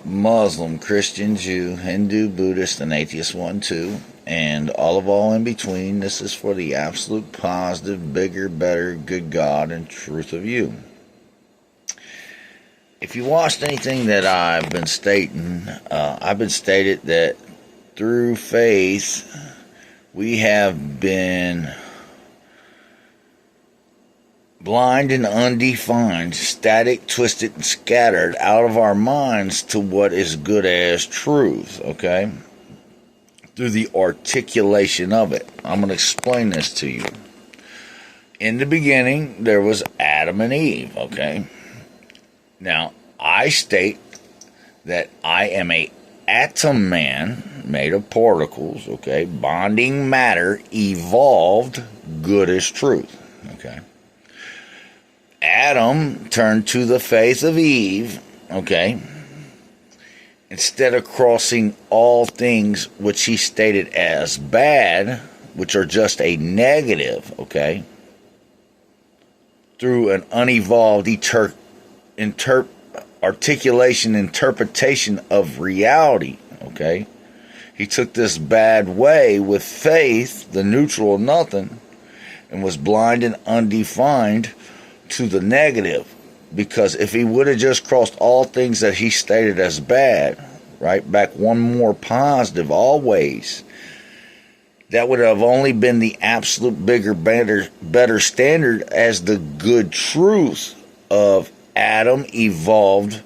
Muslim, Christian, Jew, Hindu, Buddhist, and atheist one too, and all in between. This is for the absolute positive, bigger, better, good God and truth of you. If you watched anything that I've been stating, I've been stated that through faith we have been blind and undefined, static, twisted, and scattered out of our minds to what is good as truth, okay? Through the articulation of it. I'm going to explain this to you. In the beginning, there was Adam and Eve, okay? Now, I state that I am a atom man made of particles, okay? Bonding matter, evolved, good as truth, okay? Adam turned to the faith of Eve, okay? Instead of crossing all things which he stated as bad, which are just a negative, okay? Through an unevolved interpretation of reality, okay? He took this bad way with faith, the neutral of nothing, and was blind and undefined to the negative, because if he would have just crossed all things that he stated as bad, right, back one more positive always, that would have only been the absolute bigger, better standard as the good truth of Adam evolved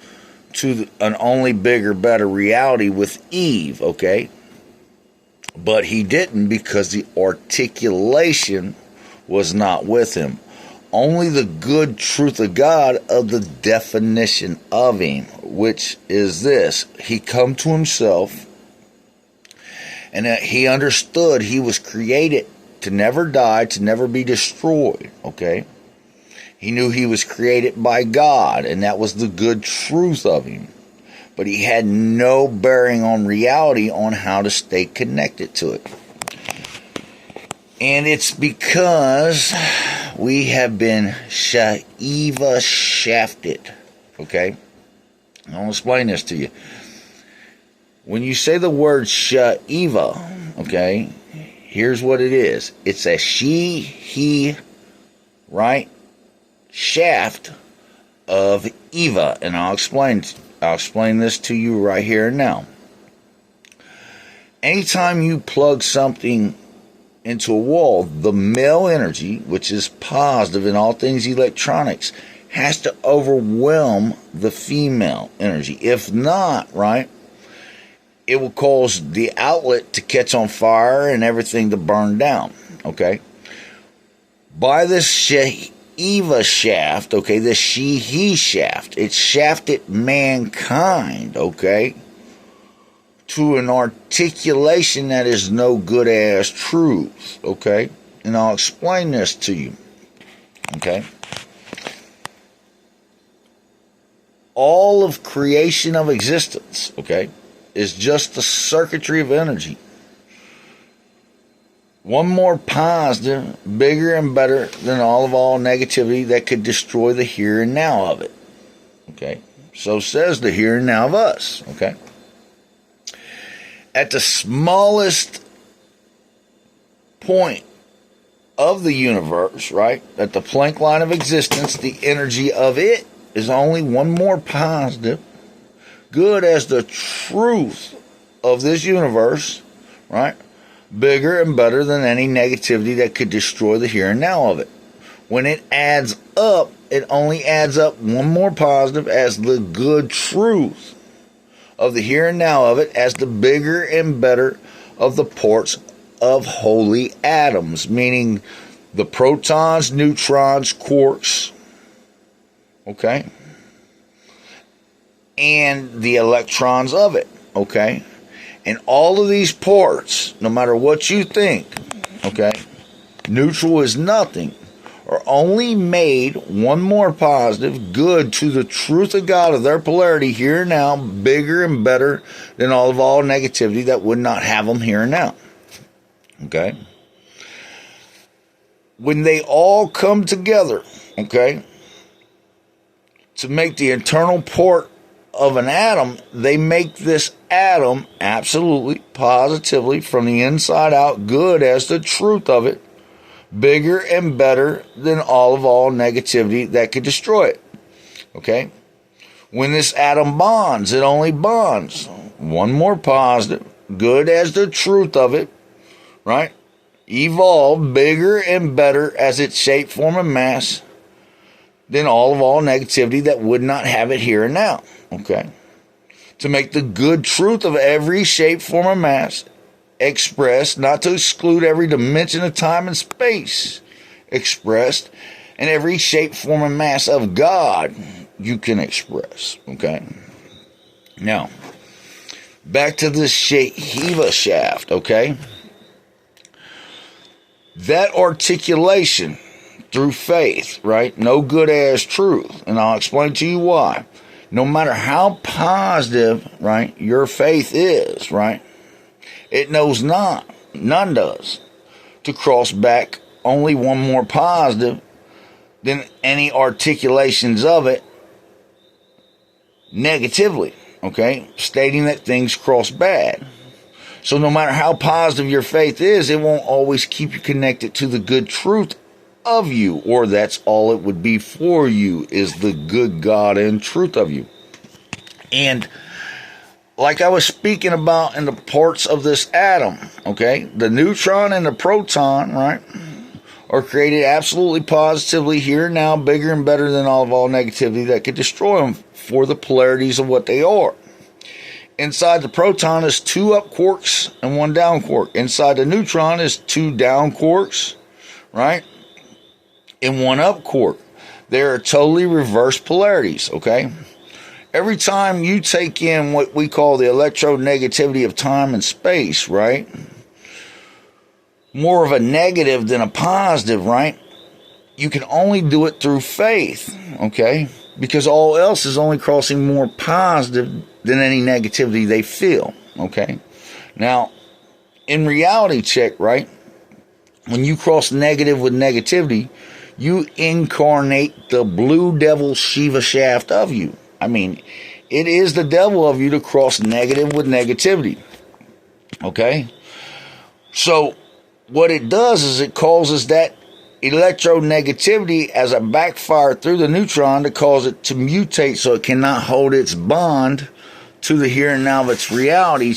to an only bigger, better reality with Eve, okay? But he didn't, because the articulation was not with him. Only the good truth of God of the definition of him, which is this. He come to himself, and he understood he was created to never die, to never be destroyed, okay? He knew he was created by God, and that was the good truth of him. But he had no bearing on reality on how to stay connected to it. And it's because we have been Shiva shafted, okay? I'll explain this to you. When you say the word Shiva, okay, here's what it is. It's a she, he, right, shaft of Eva, and I'll explain this to you right here and now. Anytime you plug something into a wall, the male energy, which is positive in all things electronics, has to overwhelm the female energy. If not, right, it will cause the outlet to catch on fire and everything to burn down, okay? By this Shiva shaft, okay, this she-he shaft, it shafted mankind, okay, to an articulation that is no good as truth, okay? And I'll explain this to you, okay? All of creation of existence, okay, is just the circuitry of energy. One more positive, bigger and better than all negativity that could destroy the here and now of it, okay? So says the here and now of us, okay? At the smallest point of the universe, right, at the Planck line of existence, the energy of it is only one more positive, good as the truth of this universe, right, bigger and better than any negativity that could destroy the here and now of it. When it adds up, it only adds up one more positive as the good truth of the here and now of it, as the bigger and better of the parts of holy atoms, meaning the protons, neutrons, quarks, okay, and the electrons of it, okay? And all of these parts, no matter what you think, okay, neutral is nothing, are only made one more positive, good to the truth of God of their polarity here and now, bigger and better than all negativity that would not have them here and now. Okay? When they all come together, okay, to make the internal part of an atom, they make this atom absolutely, positively, from the inside out, good as the truth of it, bigger and better than all negativity that could destroy it. Okay? When this atom bonds, it only bonds one more positive, good as the truth of it, right? Evolve bigger and better as its shape, form, and mass than all negativity that would not have it here and now. Okay? To make the good truth of every shape, form, and mass expressed, not to exclude every dimension of time and space expressed, and every shape, form, and mass of God you can express. Okay? Now, back to this Shiva shaft, okay? That articulation through faith, right? No good as truth. And I'll explain to you why. No matter how positive, right, your faith is, right, it knows not, none does, to cross back only one more positive than any articulations of it negatively, okay, stating that things cross bad. So no matter how positive your faith is, it won't always keep you connected to the good truth of you, or that's all it would be for you, is the good God and truth of you. And like I was speaking about in the parts of this atom, okay, the neutron and the proton, right, are created absolutely positively here and now, bigger and better than all negativity that could destroy them for the polarities of what they are. Inside the proton is 2 up quarks and 1 down quark. Inside the neutron is 2 down quarks, right, and 1 up quark. They are totally reverse polarities, okay? Every time you take in what we call the electronegativity of time and space, right, more of a negative than a positive, right, you can only do it through faith, okay, because all else is only crossing more positive than any negativity they feel, okay? Now, in reality check, right, when you cross negative with negativity, you incarnate the blue devil Shiva shaft of you. I mean, it is the devil of you to cross negative with negativity, okay? So, what it does is it causes that electronegativity as a backfire through the neutron to cause it to mutate so it cannot hold its bond to the here and now of its reality,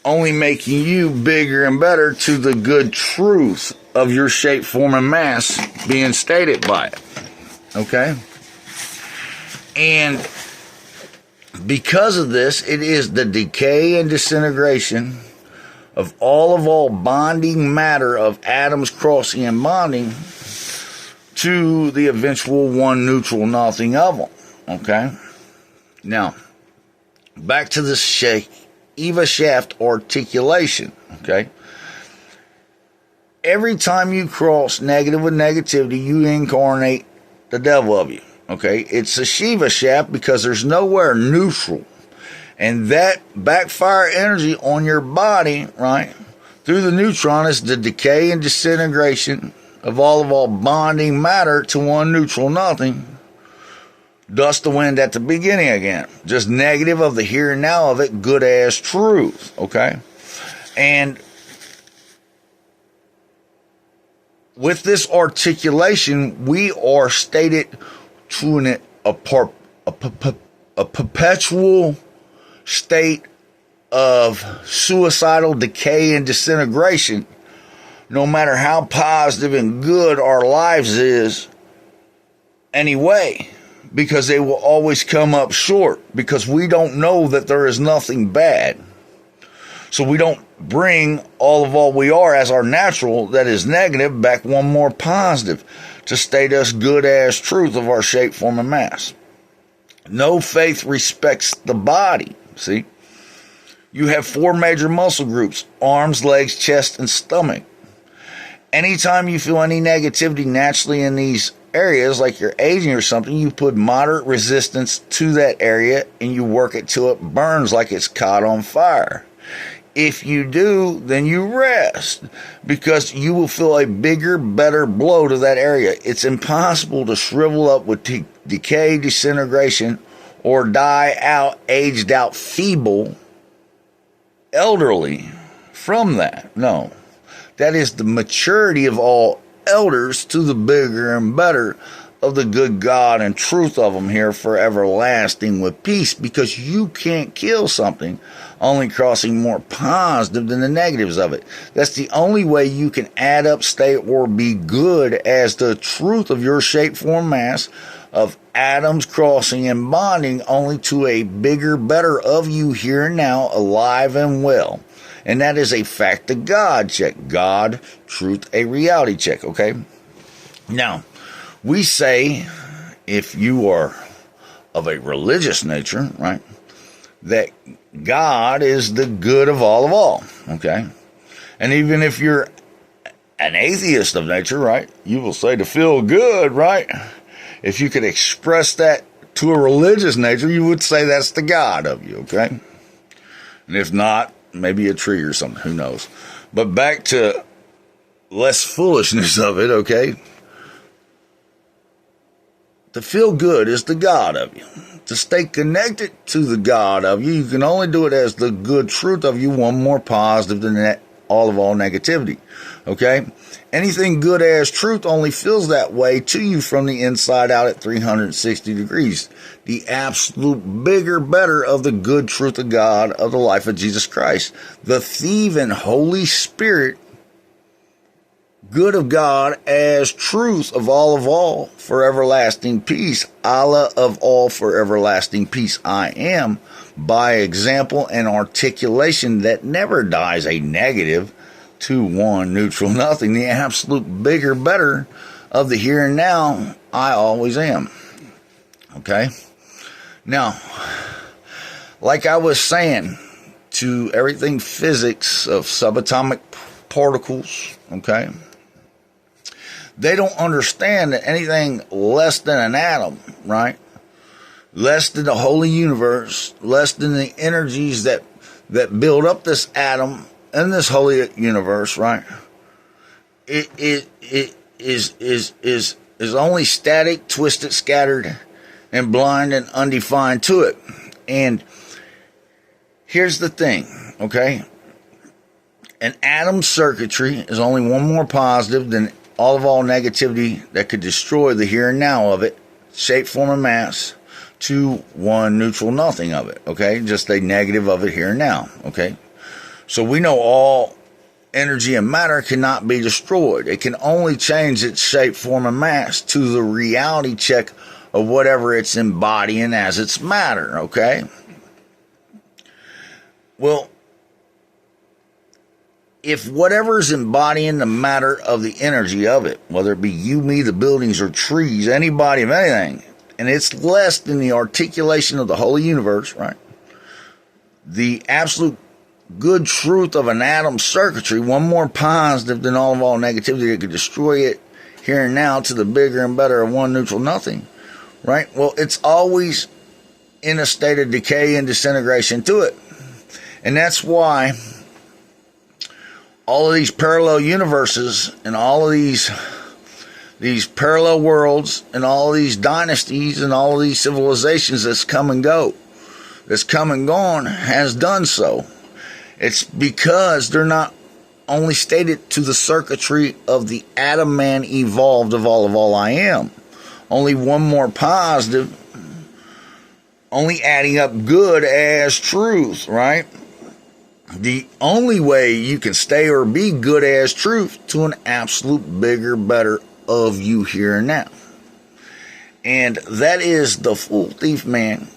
only making you bigger and better to the good truth of your shape, form, and mass being stated by it. Okay? And because of this, it is the decay and disintegration of all bonding matter of atoms crossing and bonding to the eventual one neutral nothing of them. Okay? Now, back to the Shiva shaft articulation. Okay? Every time you cross negative with negativity, you incarnate the devil of you. Okay? It's a Shiva shaft because there's nowhere neutral. And that backfire energy on your body, right, through the neutron is the decay and disintegration of all bonding matter to one neutral nothing. Dust the wind at the beginning again. Just negative of the here and now of it, good as truth. Okay? And with this articulation, we are stated to a perpetual state of suicidal decay and disintegration, no matter how positive and good our lives is anyway, because they will always come up short, because we don't know that there is nothing bad. So we don't bring all we are as our natural that is negative back one more positive to state us good as truth of our shape, form, and mass. No faith respects the body. See? You have 4 major muscle groups: arms, legs, chest, and stomach. Anytime you feel any negativity naturally in these areas, like you're aging or something, you put moderate resistance to that area and you work it till it burns like it's caught on fire. If you do, then you rest, because you will feel a bigger, better blow to that area. It's impossible to shrivel up with decay, disintegration, or die out, aged out, feeble, elderly from that. No. That is the maturity of all elders to the bigger and better of the good God and truth of them here for everlasting with peace, because you can't kill something only crossing more positive than the negatives of it. That's the only way you can add up, stay, or be good as the truth of your shape, form, mass of atoms crossing and bonding only to a bigger, better of you here and now, alive and well. And that is a fact of God check. God, truth, a reality check, okay? Now, we say, if you are of a religious nature, right, that God is the good of all, okay? And even if you're an atheist of nature, right, you will say to feel good, right? If you could express that to a religious nature, you would say that's the God of you, okay? And if not, maybe a tree or something, who knows? But back to less foolishness of it, okay? To feel good is the God of you. To stay connected to the God of you, you can only do it as the good truth of you, one more positive than that, all negativity. Okay? Anything good as truth only feels that way to you from the inside out at 360 degrees. The absolute bigger, better of the good truth of God, of the life of Jesus Christ. The thieving Holy Spirit, good of God as truth of all for everlasting peace. Allah of all for everlasting peace. I am, by example and articulation that never dies a negative, 2-1 neutral nothing. The absolute bigger, better of the here and now. I always am. Okay? Now, like I was saying, to everything physics of subatomic particles, okay? They don't understand that anything less than an atom, right? Less than the holy universe, less than the energies that build up this atom and this holy universe, right? It is only static, twisted, scattered, and blind and undefined to it. And here's the thing, okay? An atom circuitry is only one more positive than all negativity that could destroy the here and now of it, shape, form, and mass, to 1 neutral nothing of it, okay? Just a negative of it here and now, okay? So we know all energy and matter cannot be destroyed. It can only change its shape, form, and mass to the reality check of whatever it's embodying as its matter, okay? Well, if whatever's embodying the matter of the energy of it, whether it be you, me, the buildings, or trees, anybody of anything, and it's less than the articulation of the holy universe, right? The absolute good truth of an atom circuitry, one more positive than all negativity that could destroy it here and now to the bigger and better of 1 neutral nothing, right? Well, it's always in a state of decay and disintegration to it. And that's why all of these parallel universes and all of these parallel worlds and all of these dynasties and all of these civilizations that's come and go, that's come and gone, has done so. It's because they're not only stated to the circuitry of the atom man evolved of all I am. Only one more positive, only adding up good as truth, right? The only way you can stay or be good as truth to an absolute bigger, better of you here and now. And that is the full thief man,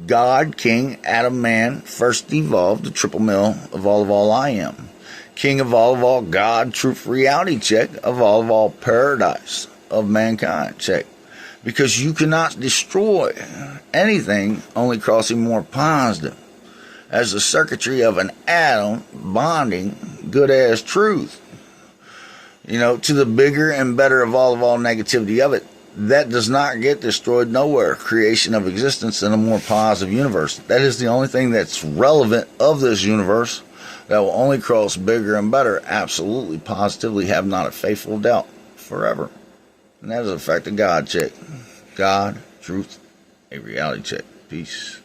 God, King, Adam, man, first evolved, the triple mill of all I am. King of all, God, truth, reality check of all paradise of mankind check. Because you cannot destroy anything only crossing more positive as the circuitry of an atom bonding good as truth, to the bigger and better of all negativity of it. That does not get destroyed nowhere. Creation of existence in a more positive universe. That is the only thing that's relevant of this universe that will only cross bigger and better. Absolutely, positively, have not a faithful doubt forever. And that is a fact of God check. God, truth, a reality check. Peace.